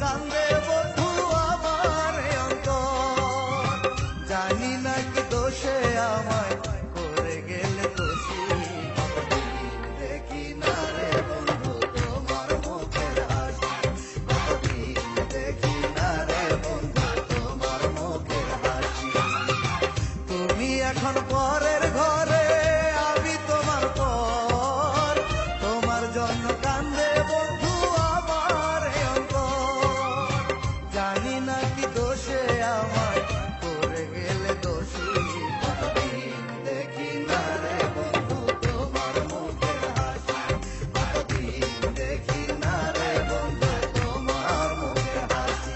কান্দে বন্ধু আমার অন্তর। জানি না কি দোষে আমায় করে গেলে দোষী। কতদিন দেখি না রে বন্ধু তোমার মুখের হাসি। কতদিন দেখি না রে বন্ধু তোমার মুখের হাসি। তুমি এখন পরের ঘরে, আমি তোমার পর। তোমার জন্য কান্দে বন্ধু আমার অন্তর। জানি না কি দোষে আমায় করে গেলে দোষী। কতদিন দেখি না রে বন্ধু তোমার মুখের হাসি। কতদিন দেখি না রে বন্ধু তোমার মুখের হাসি।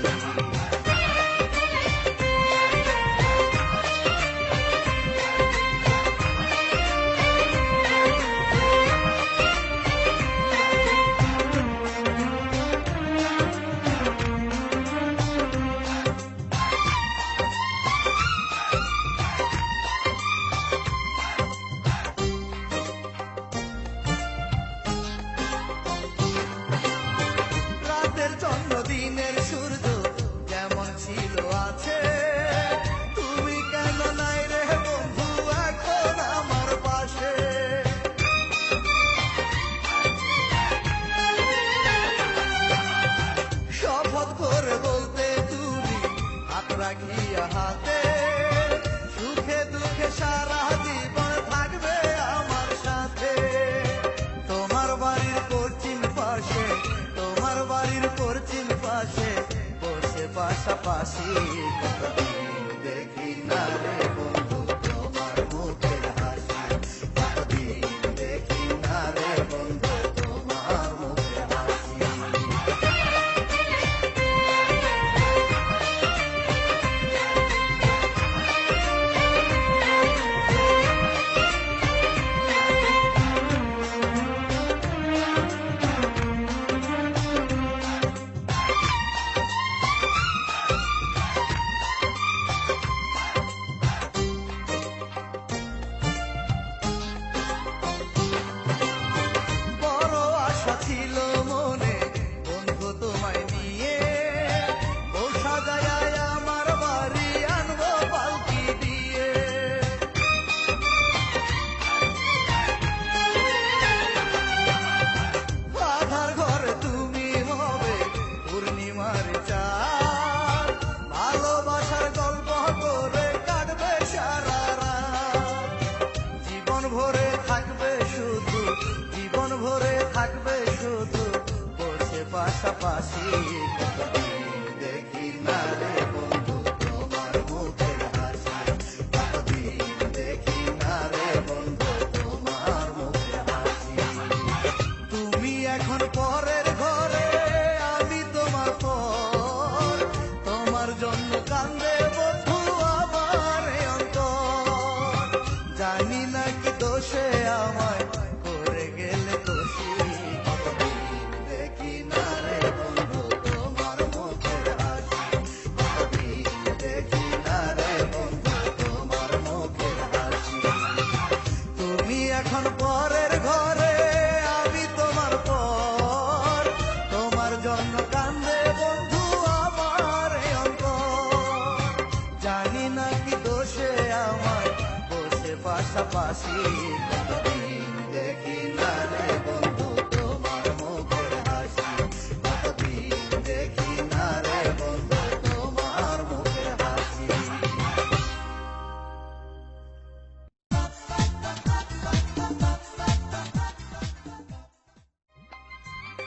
রাতের চন্দ্র দিনের সূর্য যেমন ছিল আছে, তুমি কেন নাই রে বন্ধু এখন আমার পাশে। শপথ করে বলতে তুমি হাত রাখিয়া হাতে, সুখে দুঃখে সারা জীবন থাকবে আমার সাথে। তোমার বাড়ির পশ্চিম পাশে, তোমার বাড়ির পশ্চিম পাশে বসে পাশাপাশি। কতদিন দেখি না রে বন্ধু তোমার মুখের হাসি। কতদিন দেখি না রে বন্ধু তোমার মুখের হাসি। বড় আশা ছিল মনে বন্ধু তোমায় নিয়ে, বউ সাজায় আমার বাড়ি আনবো পালকি দিয়ে। আধার ঘরে তুমি হবে পূর্ণিমার চাঁদ, ভালোবাসার গল্প করে কাটবে সারা রাত। জীবন ভরে থাকবে শুধু, জীবন ভরে থাকবে শুধু বসে পাশাপাশি। কতদিন দেখি না রে বন্ধু তোমার মুখের হাসি। কতদিন দেখি না রে বন্ধু তোমার মুখের হাসি। তুমি এখন পরের ঘরে, আমি তোমার পর। তোমার জন্য কান্দে বন্ধু আমার অন্তর। জানি না কি দোষে আমায় করে গেলে দোষী। কতদিন দেখি না রে বন্ধু তোমার মুখের হাসি। কতদিন দেখি না রে বন্ধু তোমার মুখের হাসি। তুমি এখন পরের ঘরে, আমি তোমার পর। তোমার জন্য কান্দে বন্ধু আমার অন্তর। জানি না কি দোষে আমায় বসে পাশাপাশি।